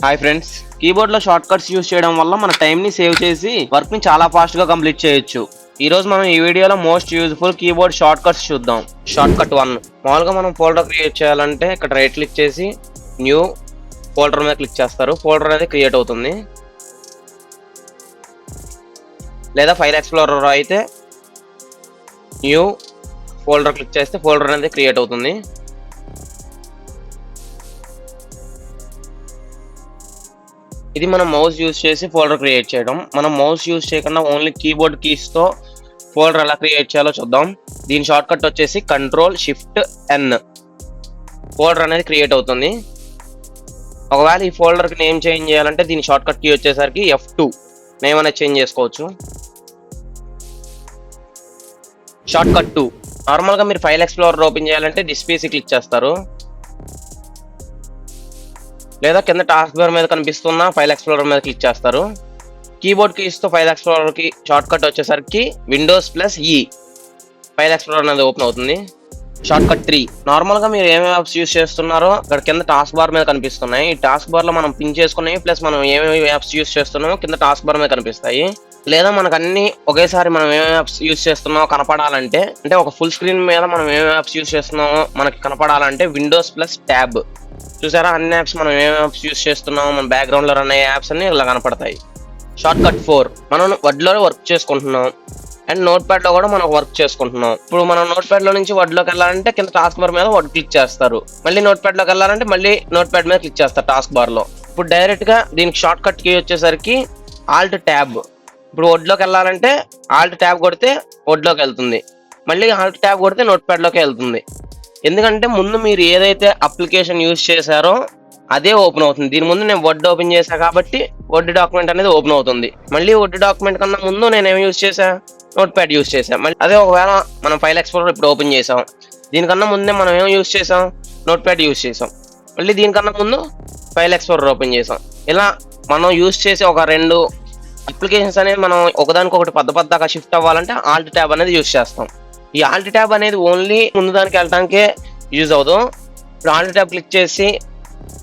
Hi friends, keyboard లో short cuts use చేయడం వల్ల మన టైం ని సేవ్ చేసి వర్క్ ని చాలా ఫాస్ట్ గా కంప్లీట్ చేయొచ్చు. ఈ రోజు మనం ఈ వీడియోలో most useful keyboard shortcuts చూద్దాం. Shortcut 1. మామూలుగా మనం ఫోల్డర్ క్రియేట్ చేయాలంటే ఇక్కడ రైట్ క్లిక్ చేసి న్యూ ఫోల్డర్ మీద క్లిక్ చేస్తారు. ఫోల్డర్ అనేది క్రియేట్ అవుతుంది. లేదా ఫైల్ ఎక్స్ప్లోరర్ అయితే న్యూ ఫోల్డర్ క్లిక్ చేస్తే ఫోల్డర్ అనేది క్రియేట్ అవుతుంది. ఇది మనం మౌస్ యూజ్ చేసి ఫోల్డర్ క్రియేట్ చేయడం. మనం మౌస్ యూజ్ చేయకుండా ఓన్లీ కీబోర్డ్ కీస్ తో ఫోల్డర్ ఎలా క్రియేట్ చేయాలో చూద్దాం. దీని షార్ట్ కట్ వచ్చేసి Ctrl+Shift+N. ఫోల్డర్ అనేది క్రియేట్ అవుతుంది. ఒకవేళ ఈ ఫోల్డర్ కి నేమ్ చేంజ్ చేయాలంటే దీని షార్ట్ కట్ కీ వచ్చేసరికి F2. నేమ్ అనేది చేంజ్ చేసుకోవచ్చు. Short cut 2. నార్మల్ గా మీరు ఫైల్ ఎక్స్ప్లోరర్ ఓపెన్ చేయాలంటే దిస్ పీసీ క్లిక్ చేస్తారు. లేదా కింద టాస్క్ బార్ మీద కనిపిస్తున్న ఫైల్ ఎక్స్ప్లోరర్ మీద క్లిక్ చేస్తారు. కీబోర్డ్ కీస్ తో ఫైల్ ఎక్స్ప్లోరర్ కి షార్ట్ కట్ వచ్చేసరికి Windows+E. ఫైల్ ఎక్స్ప్లోరర్ అనేది ఓపెన్ అవుతుంది. Short cut 3. నార్మల్ గా మీరు ఏమేమి యాప్స్ యూస్ చేస్తున్నారో ఇక్కడ కింద టాస్క్ బార్ మీద కనిపిస్తున్నాయి. ఈ టాస్క్ బార్ లో మనం పిన్ చేసుకున్నాయి ప్లస్ మనం ఏమేమి యాప్స్ యూస్ చేస్తున్నామో కింద టాస్క్ బార్ మీద కనిపిస్తాయి. లేదా మనకు అన్ని ఒకేసారి మనం ఏమేమి యాప్స్ యూస్ చేస్తున్నామో కనపడాలంటే, అంటే ఒక ఫుల్ స్క్రీన్ మీద మనం ఏమేమి యాప్స్ యూస్ చేస్తున్నామో మనకి కనపడాలంటే Windows+Tab. చూసారా, అన్ని యాప్స్ మనం ఏమేమి యాప్స్ యూస్ చేస్తున్నామో మన బ్యాక్గ్రౌండ్ లో రన్ అయ్యే యాప్స్ అన్ని ఇలా కనపడతాయి. Short cut 4. మనం వర్డ్లో వర్క్ చేసుకుంటున్నాం అండ్ నోట్ ప్యాడ్ లో కూడా మనం వర్క్ చేసుకుంటున్నాం. ఇప్పుడు మనం నోట్ ప్యాడ్ లో నుంచి వర్డ్ లోకి వెళ్ళాలంటే కింద టాస్క్ బార్ మీద వర్డ్ క్లిక్ చేస్తారు. మళ్ళీ నోట్ ప్యాడ్ లోకి వెళ్ళాలంటే మళ్ళీ నోట్ ప్యాడ్ మీద క్లిక్ చేస్తారు టాస్క్ బార్ లో. ఇప్పుడు డైరెక్ట్ గా దీనికి షార్ట్ కట్ కీ వచ్చేసరికి Alt+Tab. ఇప్పుడు వర్డ్ లోకి వెళ్ళాలంటే Alt+Tab కొడితే వర్డ్ లోకి వెళ్తుంది. మళ్ళీ Alt+Tab కొడితే నోట్ ప్యాడ్ లోకి వెళ్తుంది. ఎందుకంటే ముందు మీరు ఏదైతే అప్లికేషన్ యూజ్ చేశారో అదే ఓపెన్ అవుతుంది. దీని ముందు నేను వర్డ్ ఓపెన్ చేశా కాబట్టి వర్డ్ డాక్యుమెంట్ అనేది ఓపెన్ అవుతుంది. మళ్ళీ వర్డ్ డాక్యుమెంట్ కన్నా ముందు నేను ఏం యూజ్ చేశా, నోట్ ప్యాడ్ యూజ్ చేసాం. మళ్ళీ అదే ఒకవేళ మనం ఫైల్ ఎక్స్ప్లోరర్ ఇప్పుడు ఓపెన్ చేసాం, దీనికన్నా ముందే మనం ఏం యూజ్ చేసాం, నోట్ ప్యాడ్ యూజ్ చేసాం. మళ్ళీ దీనికన్నా ముందు ఫైల్ ఎక్స్ప్లోరర్ ఓపెన్ చేసాం. ఇలా మనం యూజ్ చేసి ఒక 2 అప్లికేషన్స్ అనేది మనం ఒకదానికొకటి పద్దగా షిఫ్ట్ అవ్వాలంటే Alt+Tab అనేది యూజ్ చేస్తాం. ఈ Alt+Tab అనేది ఓన్లీ ముందు దానికి వెళ్ళడానికి యూజ్ అవుతాం. ఇప్పుడు Alt+Tab క్లిక్ చేసి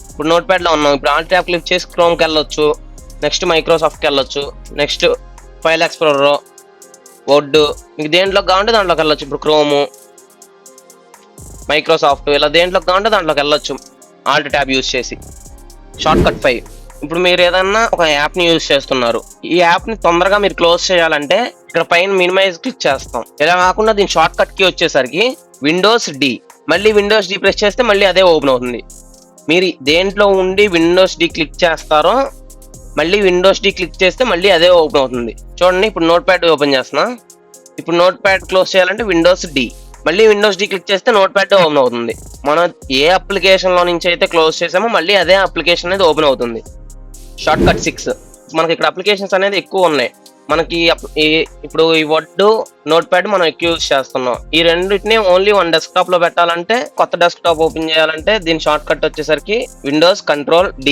ఇప్పుడు నోట్ ప్యాడ్ లో ఉన్నాం. ఇప్పుడు Alt+Tab క్లిక్ చేసి క్రోమ్కి వెళ్ళొచ్చు, నెక్స్ట్ మైక్రోసాఫ్ట్కి వెళ్ళొచ్చు, నెక్స్ట్ ఫైల్ ఎక్స్ప్లోరర్, వర్డ్, మీకు దేంట్లోకి కావాలంటే దాంట్లోకి వెళ్ళొచ్చు. ఇప్పుడు క్రోము, మైక్రోసాఫ్ట్, ఇలా దేంట్లోకి కావాలంటే దాంట్లోకి వెళ్ళొచ్చు Alt+Tab యూజ్ చేసి. Short cut 5. ఇప్పుడు మీరు ఏదన్నా ఒక యాప్ ని యూజ్ చేస్తున్నారు. ఈ యాప్ ని తొందరగా మీరు క్లోజ్ చేయాలంటే ఇక్కడ పైన మినిమైజ్ క్లిక్ చేస్తాం. ఇలా కాకుండా దీని షార్ట్ కట్ కి వచ్చేసరికి Windows+D. మళ్ళీ Windows+D ప్రెస్ చేస్తే మళ్ళీ అదే ఓపెన్ అవుతుంది. మీరు దేంట్లో ఉండి Windows+D క్లిక్ చేస్తారో మళ్ళీ Windows+D క్లిక్ చేస్తే మళ్ళీ అదే ఓపెన్ అవుతుంది. చూడండి, ఇప్పుడు నోట్ ప్యాడ్ ఓపెన్ చేస్తున్నా. ఇప్పుడు నోట్ ప్యాడ్ క్లోజ్ చేయాలంటే Windows+D, మళ్ళీ Windows+D క్లిక్ చేస్తే నోట్ ప్యాడ్ ఓపెన్ అవుతుంది. మనం ఏ అప్లికేషన్ లో నుంచి అయితే క్లోజ్ చేసామో మళ్ళీ అదే అప్లికేషన్ అనేది ఓపెన్ అవుతుంది. Short cut 6. మనకి ఇక్కడ అప్లికేషన్స్ అనేది ఎక్కువ ఉన్నాయి. మనకి ఇప్పుడు ఈ వర్డ్, నోట్ ప్యాడ్ మనం ఎక్కువ యూజ్ చేస్తున్నాం. ఈ రెండింటిని ఓన్లీ 1 డెస్క్టాప్ లో పెట్టాలంటే, కొత్త డెస్క్టాప్ ఓపెన్ చేయాలంటే దీని షార్ట్ కట్ వచ్చేసరికి Windows Ctrl+D.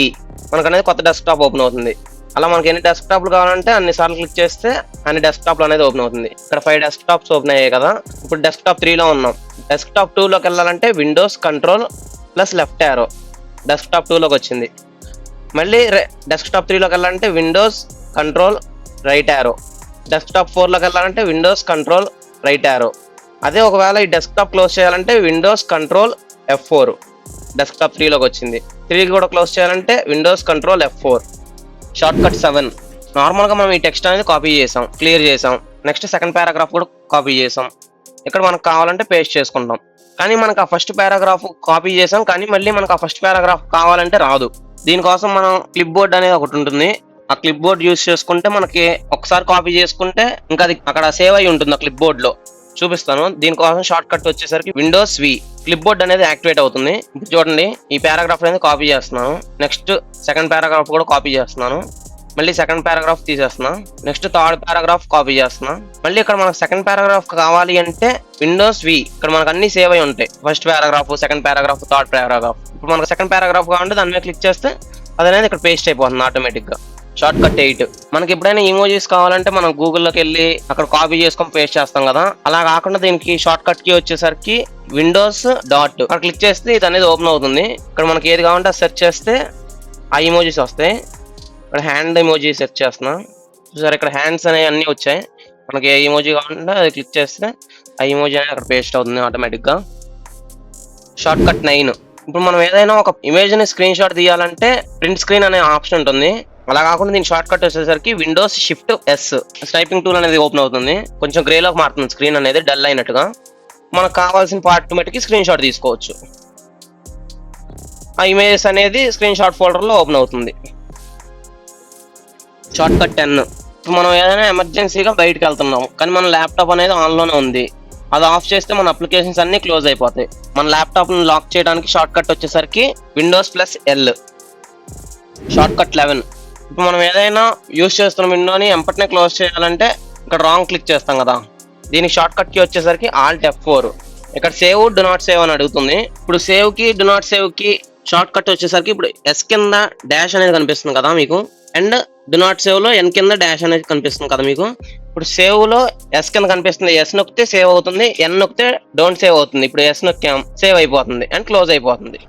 మనకు అనేది కొత్త డెస్క్టాప్ ఓపెన్ అవుతుంది. అలా మనకి ఎన్ని డెస్క్టాప్లు కావాలంటే అన్ని సార్లు క్లిక్ చేస్తే అన్ని డెస్క్టాప్లు అనేది ఓపెన్ అవుతుంది. ఇక్కడ 5 డెస్క్టాప్స్ ఓపెన్ అయ్యాయి కదా. ఇప్పుడు డెస్క్టాప్ 3 లో ఉన్నాం. డెస్క్టాప్ 2 లోకి వెళ్ళాలంటే Windows Ctrl+Left arrow. డెస్క్టాప్ 2 లోకి వచ్చింది. మళ్ళీ డెస్క్టాప్ 3 లోకి వెళ్ళాలంటే Windows Ctrl+Right arrow. డెస్క్టాప్ 4 లోకి వెళ్ళాలంటే Windows Ctrl+Right arrow. అదే ఒకవేళ ఈ డెస్క్టాప్ క్లోజ్ చేయాలంటే Windows Ctrl+F4. డెస్క్టాప్ 3 లోకి వచ్చింది. 3 కూడా క్లోజ్ చేయాలంటే Windows Ctrl+F4. Short cut 7. నార్మల్గా మనం ఈ టెక్స్ట్ అనేది కాపీ చేసాం, క్లియర్ చేసాం. నెక్స్ట్ సెకండ్ పారాగ్రాఫ్ కూడా కాపీ చేసాం. ఇక్కడ మనకు కావాలంటే పేస్ట్ చేసుకుంటాం. కానీ మనకు ఆ ఫస్ట్ పారాగ్రాఫ్ కాపీ చేసాం, కానీ మళ్ళీ మనకు ఆ ఫస్ట్ పారాగ్రాఫ్ కావాలంటే రాదు. దీనికోసం మనం క్లిప్ బోర్డ్ అనేది ఒకటి ఉంటుంది. ఆ క్లిప్ బోర్డ్ యూజ్ చేసుకుంటే మనకి ఒకసారి కాపీ చేసుకుంటే ఇంకా అది అక్కడ సేవ్ అయి ఉంటుంది. ఆ క్లిప్ బోర్డ్ లో చూపిస్తాను. దీనికోసం షార్ట్ కట్ వచ్చేసరికి Windows+V. క్లిప్ బోర్డ్ అనేది యాక్టివేట్ అవుతుంది. ఇప్పుడు చూడండి, ఈ పారాగ్రాఫ్ అనేది కాపీ చేస్తున్నాను. నెక్స్ట్ సెకండ్ పారాగ్రాఫ్ కూడా కాపీ చేస్తున్నాను. మళ్ళీ సెకండ్ పారాగ్రాఫ్ తీసేస్తున్నా. నెక్స్ట్ థర్డ్ పారాగ్రాఫ్ కాపీ చేస్తున్నా. మళ్ళీ ఇక్కడ మనకు సెకండ్ పారాగ్రాఫ్ కావాలి అంటే Windows+V. ఇక్కడ మనకు అన్ని సేవ్ అయి ఉంటాయి. First paragraph, second paragraph, third paragraph. ఇప్పుడు మనకు సెకండ్ పారాగ్రాఫ్ కావాలంటే దాని మీద క్లిక్ చేస్తే అది అనేది ఇక్కడ పేస్ట్ అయిపోతుంది ఆటోమేటిక్ గా. Short cut 8. మనకి ఎప్పుడైనా ఇమోజీస్ కావాలంటే మనం గూగుల్లోకి వెళ్ళి అక్కడ కాపీ చేసుకొని పేస్ట్ చేస్తాం కదా. అలా కాకుండా దీనికి షార్ట్ కట్ కి వచ్చేసరికి Windows డాట్ అక్కడ క్లిక్ చేస్తే ఇది అనేది ఓపెన్ అవుతుంది. ఇక్కడ మనకి ఏది కావాలంటే సెర్చ్ చేస్తే ఆ ఇమోజీస్ వస్తాయి. ఇక్కడ హ్యాండ్ ఇమోజీ సెట్ చేస్తున్నా. చూసారా ఇక్కడ హ్యాండ్స్ అనేవి అన్నీ వచ్చాయి. మనకి ఏ ఇమోజీ కావాలంటే అది క్లిక్ చేస్తే ఆ ఇమోజీ అనేది అక్కడ పేస్ట్ అవుతుంది ఆటోమేటిక్గా. Short cut 9. ఇప్పుడు మనం ఏదైనా ఒక ఇమేజ్ని స్క్రీన్ షాట్ తీయాలంటే ప్రింట్ స్క్రీన్ అనే ఆప్షన్ ఉంటుంది. అలా కాకుండా దీని షార్ట్ కట్ వచ్చేసరికి Windows shift yes typing tool అనేది ఓపెన్ అవుతుంది. కొంచెం గ్రేలోకి మారుతుంది స్క్రీన్ అనేది డల్ అయినట్టుగా. మనకు కావాల్సిన పార్ట్ మటుకి స్క్రీన్ షాట్ తీసుకోవచ్చు. ఆ ఇమేజెస్ అనేది స్క్రీన్ షాట్ ఫోల్డర్లో ఓపెన్ అవుతుంది. Short cut 10. ఇప్పుడు మనం ఏదైనా ఎమర్జెన్సీగా బయటకు వెళ్తున్నాం కానీ మన ల్యాప్టాప్ అనేది ఆన్లోనే ఉంది. అది ఆఫ్ చేస్తే మన అప్లికేషన్స్ అన్ని క్లోజ్ అయిపోతాయి. మన ల్యాప్టాప్ని లాక్ చేయడానికి షార్ట్ కట్ వచ్చేసరికి Windows plus L. Short cut 11. ఇప్పుడు మనం ఏదైనా యూజ్ చేస్తున్న విండోని ఎంపటినే క్లోజ్ చేయాలంటే ఇక్కడ రాంగ్ క్లిక్ చేస్తాం కదా, దీనికి షార్ట్ కట్ కి వచ్చేసరికి ఆల్ట్ F4. ఇక్కడ సేవ్ డు నాట్ సేవ్ అని అడుగుతుంది. ఇప్పుడు సేవ్ కి డు నాట్ సేవ్ కి షార్ట్ కట్ వచ్చేసరికి ఇప్పుడు ఎస్ కింద డాష్ అనేది కనిపిస్తుంది కదా మీకు, అండ్ డు నాట్ సేవ్ లో ఎన్ కింద డాష్ అనేది కనిపిస్తుంది కదా మీకు. ఇప్పుడు సేవ్ లో ఎస్ కింద కనిపిస్తుంది, ఎస్ నొక్కితే సేవ్ అవుతుంది, ఎన్ నొక్కితే డోంట్ సేవ్ అవుతుంది. ఇప్పుడు ఎస్ నొక్కాం సేవ్ అయిపోతుంది అండ్ క్లోజ్ అయిపోతుంది.